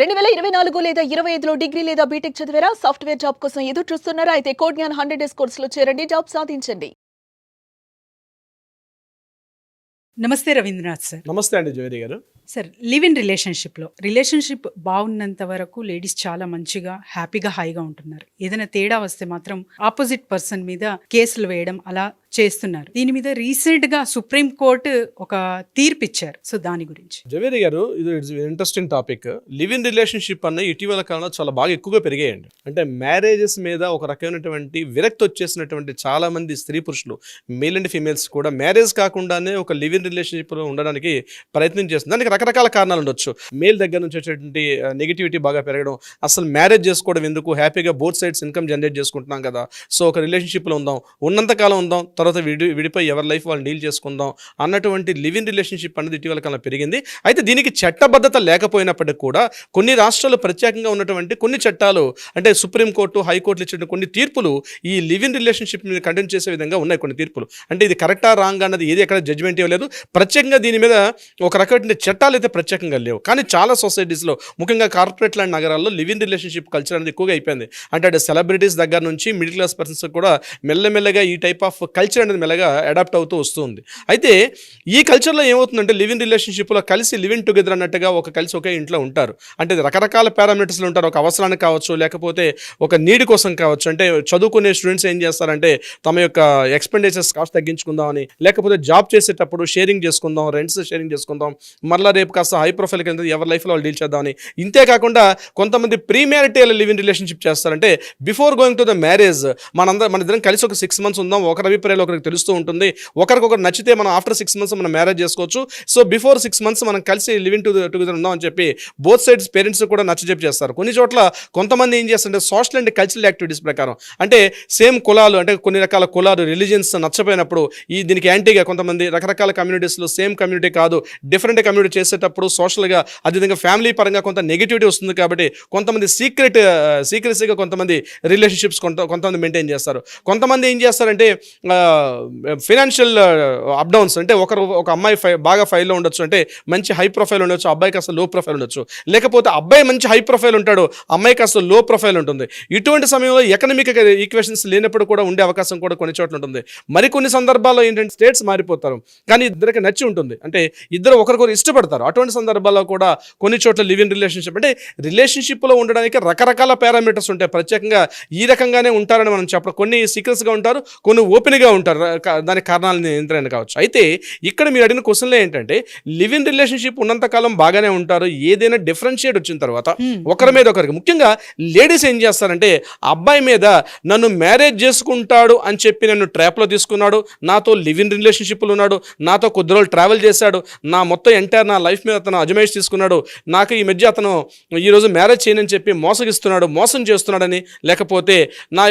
2024 లేదా 25లో డిగ్రీ లేదా బీటెక్ చదివారా? సాఫ్ట్‌వేర్ జాబ్ కోసం ఎదురు చూస్తున్నారా? అయితే కోడ్ జ్ఞాన్ 100 డేస్ కోర్సులో చేరండి. జాబ్ సాధించండి. నమస్తే రవీంద్రనాథ్ సార్. నమస్తే అండి జ్యోతి గారు. సార్, లివ్ ఇన్ రిలేషన్షిప్ బాగున్నంత వరకు లేడీస్ చాలా మంచిగా హ్యాపీగా హాయిగా ఉంటున్నారు. ఏదైనా తేడా వస్తే మాత్రం ఆపోజిట్ పర్సన్ మీద కేసులు వేయడం అలా చేస్తున్నారు. దీని మీద రీసెంట్ గా సుప్రీం కోర్టు ఒక తీర్పు ఇచ్చారు. సో దాని గురించి జవేరి గారు, ఇది interesting topic. Live in relationship అన్న ఇటీవల కాలంలో చాలా బాగా ఎక్కువగా పెరిగాయండి. అంటే మ్యారేజెస్ మీద ఒక రకమైనటువంటి విరక్తి వచ్చేసినటువంటి చాలా మంది స్త్రీ పురుషులు, మేల్ అండ్ ఫీమేల్స్ కూడా మ్యారేజ్ కాకుండానే ఒక లివ్ ఇన్ రిలేషన్షిప్ లో ఉండడానికి ప్రయత్నం చేస్తుంది. దానికి రకరకాల కారణాలు ఉండొచ్చు. మేల్ దగ్గర నుంచి వచ్చేటువంటి నెగిటివిటీ బాగా పెరగడం, అసలు మ్యారేజ్ చేసుకోవడం ఎందుకు, హ్యాపీగా బోత్ సైడ్స్ ఇన్కమ్ జనరేట్ చేసుకుంటున్నాం కదా, సో ఒక రిలేషన్షిప్లో ఉందాం, ఉన్నంతకాలం ఉందాం, తర్వాత విడిపోయి ఎవరి లైఫ్ వాళ్ళు డీల్ చేసుకుందాం అన్నటువంటి లివ్ ఇన్ రిలేషన్షిప్ అనేది ఇటీవల కాలం పెరిగింది. అయితే దీనికి చట్టబద్ధత లేకపోయినప్పటికీ కూడా కొన్ని రాష్ట్రాలు ప్రత్యేకంగా ఉన్నటువంటి కొన్ని చట్టాలు, అంటే సుప్రీంకోర్టు, హైకోర్టులు ఇచ్చిన కొన్ని తీర్పులు ఈ లివ్ ఇన్ రిలేషన్షిప్ మీద కంటిన్యూ చేసే విధంగా ఉన్నాయి కొన్ని తీర్పులు. అంటే ఇది కరెక్టా రాంగ్ అన్నది ఏది ఎక్కడ జడ్జిమెంట్ ఇవ్వలేదు. ప్రత్యేకంగా దీని మీద ఒక రకమైన చట్టాలు అయితే ప్రత్యేకంగా లేవు. కానీ చాలా సొసైటీస్లో, ముఖ్యంగా కార్పొరేట్ లాంటి నగరాల్లో లివ్ ఇన్ రిలేషన్షిప్ కల్చర్ అనేది ఎక్కువగా అయిపోయింది. అంటే సెలబ్రిటీస్ దగ్గర నుంచి మిడిల్ క్లాస్ పర్సన్స్ కూడా మెల్లమెల్లగా ఈ టైప్ ఆఫ్ కల్చర్ అనేది మెల్లగా అడాప్ట్ అవుతూ వస్తుంది. అయితే ఈ కల్చర్లో ఏమవుతుందంటే లివ్ ఇన్ రిలేషన్షిప్లో కలిసి లివ్ ఇన్ టుగెదర్ అన్నట్టుగా కలిసి ఒకే ఇంట్లో ఉంటారు. అంటే రకరకాల పారామీటర్స్లో ఉంటారు. ఒక అవసరానికి కావచ్చు, లేకపోతే ఒక నీడ్ కోసం కావచ్చు. అంటే చదువుకునే స్టూడెంట్స్ ఏం చేస్తారంటే తమ యొక్క ఎక్స్పెండిచర్స్ కాస్ట్ తగ్గించుకుందామని, లేకపోతే జాబ్ చేసేటప్పుడు షేరింగ్ చేసుకుందాం, రెంట్స్ షేరింగ్ చేసుకుందాం, మరలా రేపు కాస్త హై ప్రొఫైల్కి వెళ్తే ఎవరి లైఫ్లో వాళ్ళు డీల్ చేద్దామని. ఇంతేకాకుండా కొంతమంది pre marital live in relationship చేస్తారంటే before going to the marriage మన ఇద్దరం కలిసి ఒక 6 months ఉందాం, ఒకరి అభిప్రాయాలు ఒకరికి తెలుస్తూ ఉంటుంది, ఒకరికొకరు నచ్చితే మనం ఆఫ్టర్ 6 months మనం మ్యారేజ్ చేసుకోవచ్చు, సో బిఫోర్ 6 months మనం కలిసి లివింగ్ టుగెదర్ ఉందాం అని చెప్పి బోత్ సైడ్స్ పేరెంట్స్ కూడా నచ్చజెప్పి చేస్తారు. కొన్ని చోట్ల కొంతమంది ఏం చేస్తారంటే సోషల్ అండ్ కల్చరల్ యాక్టివిటీస్ ప్రకారం, అంటే సేమ్ కులాలు, అంటే కొన్ని రకాల కులాలు, రిలీజియన్స్ నచ్చపోయినప్పుడు దీనికి యాంటీగా కొంతమంది రకరకాల కమ్యూనిటీస్లో సేమ్ కమ్యూనిటీ కాదు డిఫరెంట్ కమ్యూనిటీ చేసేటప్పుడు సోషల్గా అదేవిధంగా ఫ్యామిలీ పరంగా కొంత నెగిటివిటీ వస్తుంది. కాబట్టి కొంతమంది సీక్రెసీగా కొంతమంది రిలేషన్షిప్స్ కొంతమంది మెయింటైన్ చేస్తారు. కొంతమంది ఏం చేస్తారంటే ఫైనాన్షియల్ అప్డౌన్స్, అంటే ఒక అమ్మాయి బాగా ఫైల్లో ఉండొచ్చు, అంటే మంచి హై ప్రొఫైల్ ఉండొచ్చు, అబ్బాయికి అసలు లో ప్రొఫైల్ ఉండొచ్చు, లేకపోతే అబ్బాయి మంచి హై ప్రొఫైల్ ఉంటాడు, అమ్మాయికి అసలు లో ప్రొఫైల్ ఉంటుంది. ఇటువంటి సమయంలో ఎకనామిక్ ఈక్వేషన్స్ లేనప్పుడు కూడా ఉండే అవకాశం కూడా కొన్ని చోట్ల ఉంటుంది. మరికొన్ని సందర్భాల్లో ఏంటంటే స్టేట్స్ మారిపోతారు, కానీ ఇద్దరికి నచ్చి ఉంటుంది, అంటే ఇద్దరు ఒకరికొకరు ఇష్టపడతారు. అటువంటి సందర్భాల్లో కూడా కొన్ని చోట్ల లివ్ ఇన్ రిలేషన్షిప్, అంటే రిలేషన్షిప్లో ఉండడానికి రకరకాల పారామీటర్స్ ఉంటాయి. ప్రత్యేకంగా ఈ రకంగానే ఉంటారని మనం చెప్పడం, కొన్ని సీక్రెట్స్గా ఉంటారు, కొన్ని ఓపెన్గా ఉంటారు, దానికి కారణాలు ఎంతైనా కావచ్చు. అయితే ఇక్కడ మీరు అడిగిన క్వశ్చన్లో ఏంటంటే లివ్ ఇన్ రిలేషన్షిప్ ఉన్నంతకాలం బాగానే ఉంటారు, ఏదైనా డిఫరెన్షియేట్ వచ్చిన తర్వాత ఒకరి మీద ఒకరికి, ముఖ్యంగా లేడీస్ ఏం చేస్తారంటే అబ్బాయి మీద నన్ను మ్యారేజ్ చేసుకుంటాడు అని చెప్పి నన్ను ట్రాప్లో తీసుకున్నాడు, నాతో లివ్ ఇన్ రిలేషన్షిప్లో ఉన్నాడు, నాతో కొద్ది రోజులు ట్రావెల్ చేశాడు, నా మొత్తం ఎంటైర్ నా లైఫ్ మీద అతను అజమాయిష్ తీసుకున్నాడు, నాకు ఈ మధ్య అతను ఈరోజు మ్యారేజ్ చేయనని చెప్పి మోసం చేస్తున్నాడని, లేకపోతే నా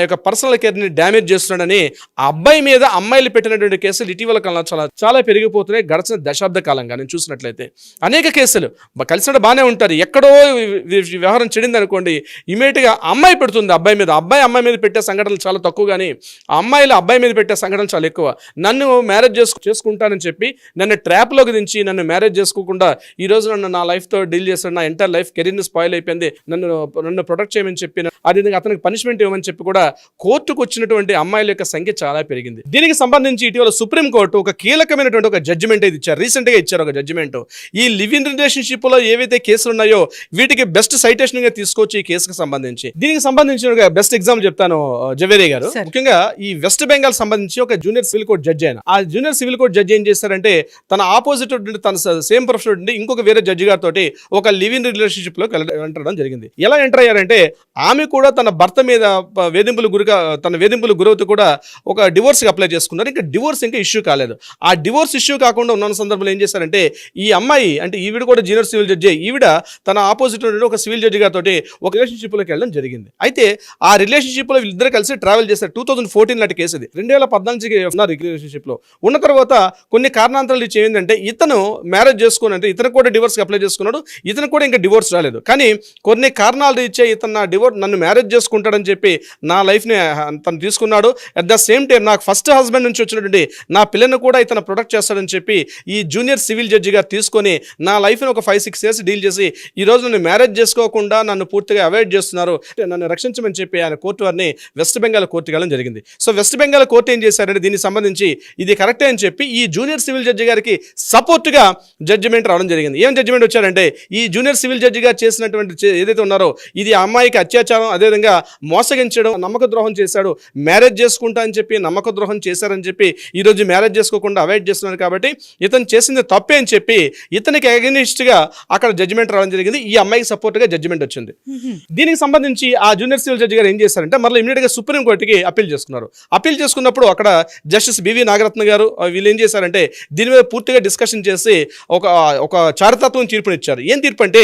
యొక్క పర్సనల్ కేర్ని డ్యామేజ్ చేస్తున్నాడని ఆ అబ్బాయి మీద అమ్మాయిలు పెట్టినటువంటి కేసులు ఇటీవల కాలంలో చాలా పెరిగిపోతున్నాయి. గడిచిన దశాబ్ద కాలంగా నేను చూసినట్లయితే అనేక కేసులు కలిసినట్టు బాగానే ఉంటారు, ఎక్కడో వ్యవహారం చెడింది అనుకోండి, ఇమీడియట్గా అమ్మాయి పెడుతుంది అబ్బాయి మీద, అమ్మాయి మీద పెట్టే సంఘటనలు చాలా తక్కువ, కానీ ఆ అమ్మాయిలు అబ్బాయి మీద పెట్టే సంఘటనలు చాలా ఎక్కువ. నన్ను మ్యారేజ్ చేసుకుంటానని చెప్పి నన్ను ట్రాప్లోకి దించి నన్ను మ్యారేజ్ చేసుకోకుండా ఈరోజు నా లైఫ్తో డీల్ చేస్తాడు, నా ఎంటైర్ లైఫ్ కెరీర్ని స్పాయిల్ అయిపోయింది, నన్ను ప్రొటెక్ట్ చేయమని చెప్పి, అదేవిధంగా అతనికి పనిష్మెంట్ ఇవ్వమని చెప్పి కూడా కోర్టుకు వచ్చినటువంటి అమ్మాయిల యొక్క సంఖ్య చాలా పెరిగింది. దీనికి సంబంధించి ఇటీవల సుప్రీంకోర్టు ఒక కీలకమైనటువంటి ఒక జడ్జిమెంట్ అయితే ఇచ్చారు, రీసెంట్గా ఇచ్చారు ఒక జడ్జిమెంట్. ఈ లివ్ ఇన్ రిలేషన్షిప్లో ఏవైతే కేసులు ఉన్నాయో వీటికి బెస్ట్ సైటేషన్గా తీసుకోవచ్చు ఈ కేసుకు సంబంధించి. దీనికి సంబంధించిన ఒక బెస్ట్ ఎగ్జాంపుల్ చెప్తాను జవేరి గారు. ముఖ్యంగా ఈ వెస్ట్ బెంగాల్ సంబంధించి ఒక జూనియర్ సివిల్ కోర్ట్ జడ్జి అయిన ఆ జూనియర్ సివిల్ కోర్ట్ జడ్జి ఏం చేస్తారంటే తన ఆపోజిట్ తన సేమ్ ప్రొఫెషన్ ఉండి ఇంకొక వేరే జడ్జి గారితో ఒక లివ్ ఇన్ రిలేషన్షిప్ లో ఎంటర్ జరిగింది. ఎలా ఎంటర్ అయ్యారంటే ఆమె కూడా తన భర్త మీద వేధింపులు గురవుతూ కూడా ఒక డివోర్స్కి అప్లై చేసుకున్నారు. ఇంకా డివోర్స్ ఇంకా ఇష్యూ కాలేదు. ఆ డివోర్స్ ఇష్యూ కాకుండా ఉన్న సందర్భంలో ఏం చేశారంటే ఈ అమ్మాయి, అంటే ఈవిడ కూడా జూనియర్ సివిల్ జడ్జి, ఈవిడ తన ఆపోజిట్ ఒక సివిల్ జడ్జి గారితో ఒక రిలేషన్షిప్లోకి వెళ్ళడం జరిగింది. అయితే ఆ రిలేషన్షిప్లో వీళ్ళిద్దరు కలిసి ట్రావెల్ చేశారు. 2014 నాటి కేసు ఇది. 2014 రిలేషన్షిప్లో ఉన్న తర్వాత కొన్ని కారణాంతరాలు ఏంటంటే ఇతను మ్యారేజ్ చేసుకుని, అంటే ఇతను కూడా డివోర్స్కి అప్లై చేసుకున్నాడు, ఇతను కూడా ఇంకా డివోర్స్ రాలేదు, కానీ కొన్ని కారణాలు ఇచ్చే ఇతను నన్ను మ్యారేజ్ చేసుకుంటాడని చెప్పి నా లైఫ్ని తను తీసుకున్నాడు. అట్ ద సేమ్ టైం నాకు ఫస్ట్ హస్బెండ్ నుంచి వచ్చినటువంటి నా పిల్లని కూడా ఇతను ప్రొటెక్ట్ చేస్తాడని చెప్పి ఈ జూనియర్ సివిల్ జడ్జి గారు తీసుకొని నా లైఫ్ని ఒక 5-6 ఇయర్స్ డీల్ చేసి ఈ రోజు నన్ను మ్యారేజ్ చేసుకోకుండా నన్ను పూర్తిగా అవాయిడ్ చేస్తున్నారు, నన్ను రక్షించమని చెప్పి ఆయన కోర్టు వారిని వెస్ట్ బెంగాల్ కోర్టుకి వెళ్ళడం జరిగింది. సో వెస్ట్ బెంగాల్ కోర్టు ఏం చేశారంటే దీనికి సంబంధించి ఇది కరెక్టే అని చెప్పి ఈ జూనియర్ సివిల్ జడ్జి గారికి సపోర్ట్గా జడ్జిమెంట్ రావడం జరిగింది. ఏం జడ్జిమెంట్ వచ్చారంటే ఈ జూనియర్ సివిల్ జడ్జి గారు చేసినటువంటి ఏదైతే ఉన్నారో ఇది ఆ అమ్మాయికి అత్యాచారం, అదేవిధంగా మోసగించడం, నమ్మక ద్రోహం చేశాడు, మ్యారేజ్ చేసుకుంటా అని చెప్పి నమ్మక ద్రోహం చేశారని చెప్పి ఈరోజు మ్యారేజ్ చేసుకోకుండా అవాయిడ్ చేస్తున్నారు కాబట్టి ఇతను చేసింది తప్పే అని చెప్పి ఇతనికి అగెనిస్ట్గా అక్కడ జడ్జిమెంట్ రావడం జరిగింది. ఈ అమ్మాయికి సపోర్ట్గా జడ్జిమెంట్ వచ్చింది. దీనికి సంబంధించి ఆ జూనియర్ సివిల్ జడ్జి గారు ఏం చేశారంటే మళ్ళీ ఇమీడియట్గా సుప్రీం కోర్టుకి అప్పీల్ చేసుకున్నారు. అప్పీల్ చేసుకున్నప్పుడు అక్కడ జస్టిస్ బివి నాగరత్న గారు వీళ్ళు ఏం చేశారంటే దీని మీద పూర్తిగా డిస్కషన్ చేసి ఒక చారిత్రాత్మక తీర్పునిచ్చారు. ఏం తీర్పు అంటే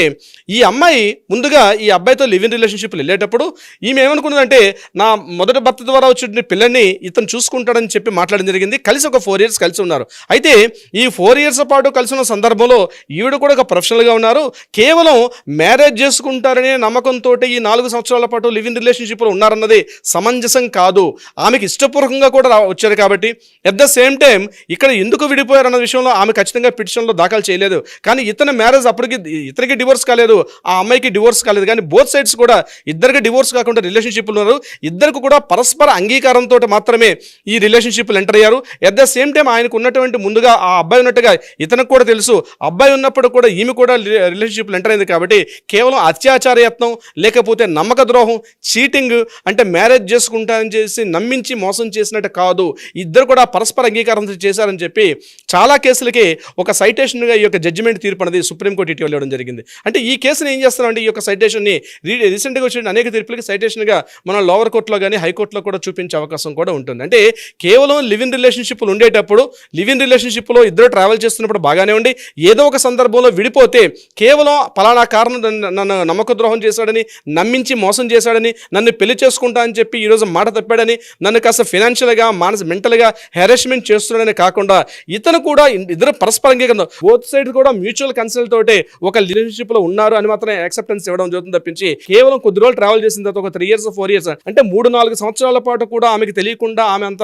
ఈ అమ్మాయి ముందుగా ఈ అబ్బాయితో లివ్ ఇన్ రిలేషన్షిప్ వెళ్ళేటప్పుడు ఈమె ఏమనుకున్నదంటే నా మొదటి భర్త ద్వారా వచ్చిన పిల్లల్ని ఇతను చూసుకుంటాడని చెప్పి మాట్లాడడం జరిగింది. కలిసి ఒక 4 years కలిసి ఉన్నారు. అయితే ఈ 4 years పాటు కలిసి ఉన్న సందర్భంలో ఈవిడ కూడా ఒక ప్రొఫెషనల్గా ఉన్నారు. కేవలం మ్యారేజ్ చేసుకుంటారనే నమ్మకంతో ఈ 4 సంవత్సరాల పాటు లివ్ ఇన్ రిలేషన్షిప్లో ఉన్నారన్నది సమంజసం కాదు. ఆమెకి ఇష్టపూర్వకంగా కూడా వచ్చారు కాబట్టి ఎట్ ద సేమ్ టైం ఇక్కడ ఎందుకు విడిపోయారు అన్న విషయంలో ఆమె ఖచ్చితంగా పిటిషన్లో దాఖలు చేయలేదు. కానీ ఇతని మ్యారేజ్ అప్పటికి ఇతనికి డివోర్స్ కాలేదు, ఆ అమ్మాయికి డివోర్స్ కాలేదు. కానీ బోత్ సైడ్స్ కూడా ఇద్దరికి డివోర్స్ కాకుండా రిలేషన్షిప్లు ఉన్నారు. ఇద్దరికి కూడా పరస్పర అంగీకారంతో మాత్రమే ఈ రిలేషన్షిప్లు ఎంటర్ అయ్యారు. ఎట్ ద సేమ్ టైం ఆయనకు ఉన్నటువంటి ముందుగా ఆ అబ్బాయి ఉన్నట్టుగా ఇతనికి కూడా తెలుసు, అబ్బాయి ఉన్నప్పుడు కూడా ఈమె కూడా రిలేషన్షిప్లు ఎంటర్ అయింది. కాబట్టి కేవలం అత్యాచార యత్నం లేకపోతే నమ్మక ద్రోహం, చీటింగ్ అంటే మ్యారేజ్ చేసుకుంటానని చేసి నమ్మించి మోసం చేసినట్టు కాదు, ఇద్దరు కూడా పరస్పర అంగీకారంతో చేశారని చెప్పి చాలా కేసులకి ఒక సైటేషన్గా ఈ యొక్క జడ్జిమెంట్ తీర్పు అనేది సుప్రీంకోర్టు ఇటీవల ఇవ్వడం జరిగింది. అంటే ఈ కేసుని ఏం చేస్తారంటే ఈ యొక్క సైటేషన్ని రీసెంట్గా వచ్చిన అనేక తీర్పులకి సైటేషన్గా మన లోవర్ కోర్టులో కానీ హైకోర్టులో కూడా చూపించే అవకాశం కూడా ఉంటుంది. అంటే కేవలం లివ్ ఇన్ రిలేషన్షిప్లు ఉండేటప్పుడు లివ్ ఇన్ రిలేషన్షిప్లో ఇద్దరు ట్రావెల్ చేస్తున్నప్పుడు బాగానే ఉండి ఏదో ఒక సందర్భంలో విడిపోతే కేవలం పలానా కారణం నన్ను నమ్మక ద్రోహం చేశాడని, నమ్మించి మోసం చేశాడని, నన్ను పెళ్లి చేసుకుంటా అని చెప్పి ఈరోజు మాట తప్పాడని, నన్ను కాస్త ఫైనాన్షియల్గా మెంటల్గా హెరాస్మెంట్ చేస్తున్నాడని కాకుండా ఇతను కూడా ఇద్దరు పరస్పర అంగీకారం బోత్ సైడ్ కూడా మ్యూచువల్ కన్సల్ట్ తోటే ఒక రిలేషన్షిప్లో ఉన్నారు అని మాత్రమే యాక్సెప్టెన్స్ ఇవ్వడం జరుగుతుంది తప్పించి కేవలం కొద్ది రోజులు ట్రావెల్ చేసిన తర్వాత ఒక 3 years 4 years అంటే 3-4 సంవత్సరాల పాటు కూడా ఆమెకి తెలియకుండా ఆమె అంత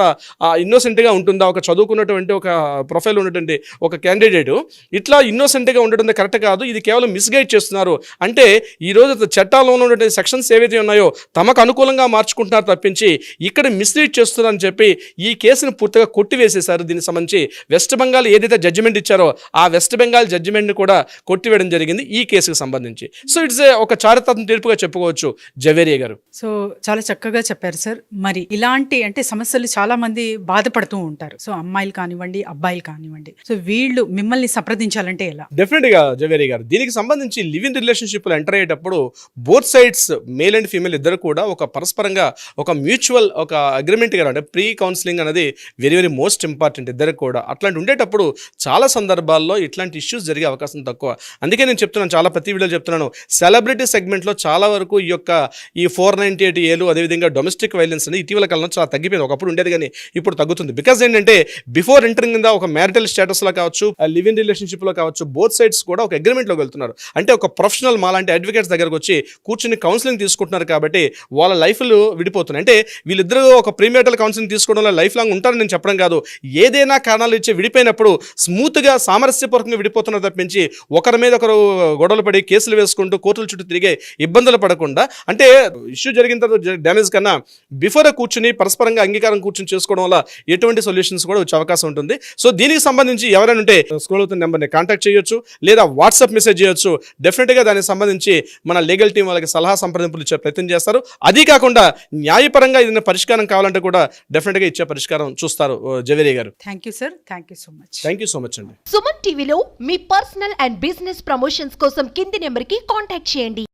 ఇన్నోసెంట్గా ఉంటుందా? ఒక చదువుకున్నటువంటి ఒక ప్రొఫైల్ ఉన్నటువంటి ఒక క్యాండిడేట్ ఇట్లా ఇన్నోసెంట్గా ఉండడం కరెక్ట్ కాదు. ఇది కేవలం మిస్గైడ్ చేస్తున్నారు. అంటే ఈరోజు చట్టాల్లో ఉన్నటువంటి సెక్షన్స్ ఏవైతే ఉన్నాయో తమకు అనుకూలంగా మార్చుకుంటున్నారు తప్పించి ఇక్కడ మిస్లీడ్ చేస్తున్నారని చెప్పి ఈ కేసును పూర్తిగా కొట్టివేసేశారు. దీనికి సంబంధించి వెస్ట్ బెంగాల్ ఏదైతే జడ్జిమెంట్ ఇచ్చారో ఆ వెస్ట్ బెంగాల్ జడ్జిమెంట్ని కూడా కొట్టివేయడం జరిగింది ఈ కేసుకు సంబంధించి. సో ఇట్స్ ఒక చారిత్రాత్మక తీర్పుగా చెప్పుకోవచ్చు జవేరియా గారు. సో చాలా చక్కగా చెప్పారు సార్. మరి ఇలాంటి అంటే సమస్యలు చాలా మంది బాధపడుతూ ఉంటారు. సో అమ్మాయిలు కానివ్వండి, అబ్బాయిలు కానివ్వండి, సో వీళ్ళు మిమ్మల్ని సంప్రదించాలంటే ఎలా? డెఫినెట్గా జవేరియా గారు దీనికి సంబంధించి లివ్ ఇన్ రిలేషన్షిప్లో ఎంటర్ అయ్యేటప్పుడు both sides male and female ఇద్దరు కూడా ఒక పరస్పరంగా ఒక మ్యూచువల్ ఒక అగ్రిమెంట్ గా అంటే ప్రీ కౌన్సిలింగ్ అనేది వెరీ వెరీ మోస్ట్ ఇంపార్టెంట్ ఇద్దరికి కూడా. అట్లాంటి ఉండేటప్పుడు చాలా సందర్భాల్లో ఇట్లాంటి ఇష్యూస్ జరిగే అవకాశం తక్కువ. అందుకే నేను చెప్తున్నాను, చాలా ప్రతి వీడియోలో చెప్తున్నాను, సెలబ్రిటీ సెగ్మెంట్లో చాలా వరకు ఈ 498A అదేవిధంగా డొమెస్టిక్ వైలెన్స్ అనేది ఇటీవల కాలంలో చాలా తగ్గిపోయింది. ఒకప్పుడు ఉండేది కానీ ఇప్పుడు తగ్గుతుంది. బికాజ్ ఏంటంటే బిఫోర్ ఎంటరింగ్ కింద ఒక మ్యారిటల్ స్టేటస్లో కావచ్చు, లివ్ ఇన్ రిలేషన్షిప్లో కావచ్చు, బోత్ సైడ్స్ కూడా ఒక అగ్రిమెంట్లోకి వెళ్తున్నారు. అంటే ఒక ప్రొఫెషనల్ మాలాంటి అడ్వకేట్స్ దగ్గరకు వచ్చి కూర్చుని కౌన్సిలింగ్ తీసుకుంటున్నారు కాబట్టి వాళ్ళ లైఫ్లు విడిపోతున్నాయి. అంటే వీళ్ళిద్దరూ ఒక ప్రీమేటల్ కౌన్సిలింగ్ తీసుకోవడంలో లైఫ్ లాంగ్ ఉంటారని నేను చెప్పడం కాదు. ఏదైనా కారణాలు ఇచ్చి విడిపోయినప్పుడు స్మూత్గా సామరస్యపూర్వకంగా విడిపోతున్నారు తప్పించి ఒకరి మీద ఒకరు గొడవలు పడి కేసులు వేసుకుంటూ కోర్టుల చుట్టూ తిరిగే ఇబ్బందులు పడకుండా, అంటే ఇష్యూ జరిగిన తర్వాత డ్యామేజ్ కన్నా బిఫోర్ కూర్చుని పరస్పరంగా అంగీకారం కూర్చుని చేసుకోవడం వల్ల ఎటువంటి సొల్యూషన్స్ కూడా వచ్చే అవకాశం ఉంటుంది. సో దీనికి సంబంధించి ఎవరైనా ఉంటే స్క్రోల్ అవుతున్న నెంబర్ని కాంటాక్ట్ చేయొచ్చు లేదా వాట్సాప్ మెసేజ్ చేయొచ్చు. డెఫినెట్గా దానికి సంబంధించి మన లీగల్ టీం వాళ్ళకి సలహా సంప్రదింపులు ఇచ్చే ప్రయత్నం చేస్తారు. అది కాకుండా న్యాయపరంగా ఏదైనా పరిష్కారం కావాలంటే కూడా డెఫినెట్గా ఇచ్చే పరిష్కారం చూస్తారు జవేరియా గారు. Thank you sir. Thank you so much. Thank you so much అండి. సుమన్ టీవీలో మీ పర్సనల్ అండ్ బిజినెస్ ప్రమోషన్స్ కోసం కింది నెంబర్కి కాంటాక్ట్ చేయండి.